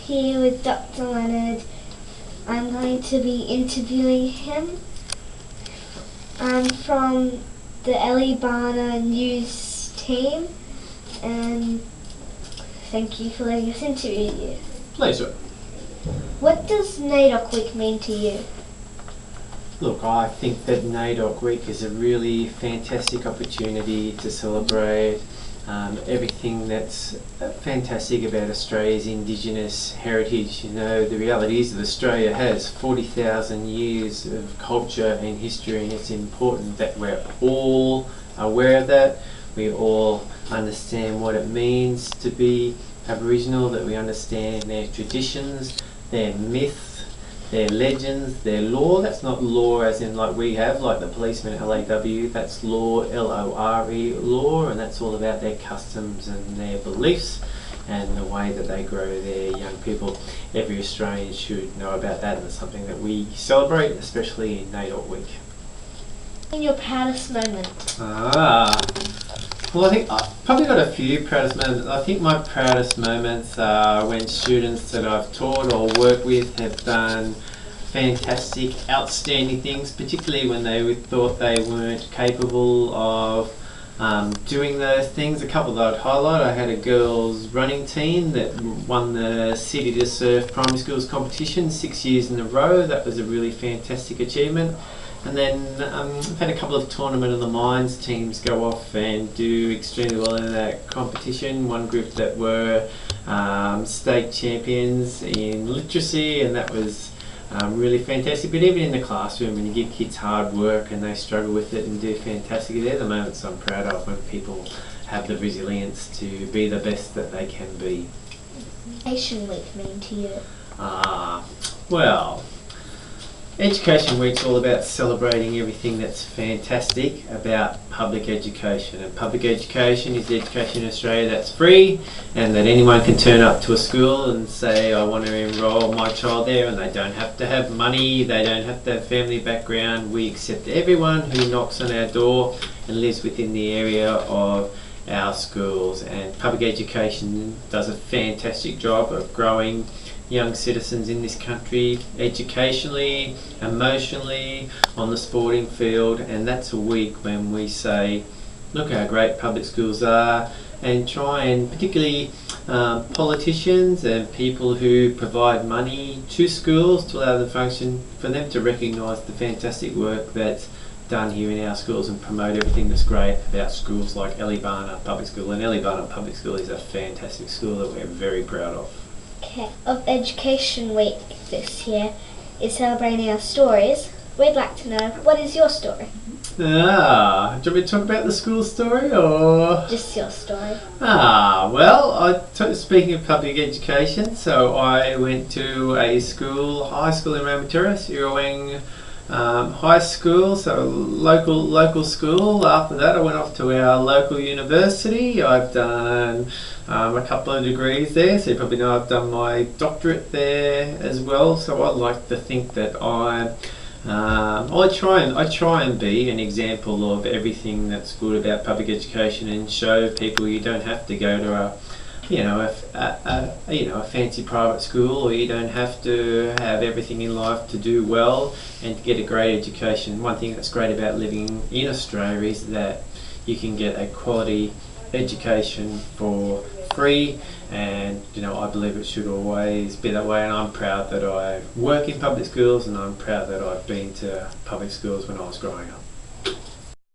here with Dr. Leonard. I'm going to be interviewing him. I'm from the Eleabana News team, and thank you for letting us interview you. Pleasure. What does NAIDOC Week mean to you? Look, I think that NAIDOC Week is a really fantastic opportunity to celebrate everything that's fantastic about Australia's Indigenous heritage. You know, the reality is that Australia has 40,000 years of culture and history, and it's important that we're all aware of that. We all understand what it means to be Aboriginal, that we understand their traditions, their myths, their legends, their law. That's not law as in like we have, like the policeman LAW, that's law, LORE, law, and that's all about their customs and their beliefs and the way that they grow their young people. Every Australian should know about that, and it's something that we celebrate, especially in NAIDOC Week. And your proudest moment? Well, I think I've probably got a few proudest moments. I think my proudest moments are when students that I've taught or worked with have done fantastic, outstanding things, particularly when they thought they weren't capable of doing those things. A couple that I'd highlight: I had a girls running team that won the City to Surf Primary Schools competition 6 years in a row. That was a really fantastic achievement. And then I've had a couple of Tournament of the Minds teams go off and do extremely well in that competition. One group that were state champions in literacy, and that was really fantastic. But even in the classroom, when you give kids hard work and they struggle with it and do fantastic, they're the moments I'm proud of, when people have the resilience to be the best that they can be. Education Week mean to you? Well, Education Week's all about celebrating everything that's fantastic about public education, and public education is the education in Australia that's free and that anyone can turn up to a school and say, I want to enrol my child there, and they don't have to have money, they don't have to have family background. We accept everyone who knocks on our door and lives within the area of our schools, and public education does a fantastic job of growing young citizens in this country educationally, emotionally, on the sporting field. And that's a week when we say, look how great public schools are, and try and particularly politicians and people who provide money to schools to allow them to function, for them to recognise the fantastic work that's done here in our schools and promote everything that's great about schools like Eleabana Public School. And Eleabana Public School is a fantastic school that we're very proud of. Okay, of Education Week this year is celebrating our stories. We'd like to know, what is your story? Do you want me to talk about the school story, or? Just your story. Well, speaking of public education, so I went to a high school in Ramatura, Sirowang High School, so local school. After that I went off to our local university. I've done a couple of degrees there, so you probably know I've done my doctorate there as well. So I like to think that I try and be an example of everything that's good about public education, and show people you don't have to go to a fancy private school, or you don't have to have everything in life to do well and to get a great education. One thing that's great about living in Australia is that you can get a quality education for free, and I believe it should always be that way. And I'm proud that I work in public schools, and I'm proud that I've been to public schools when I was growing up.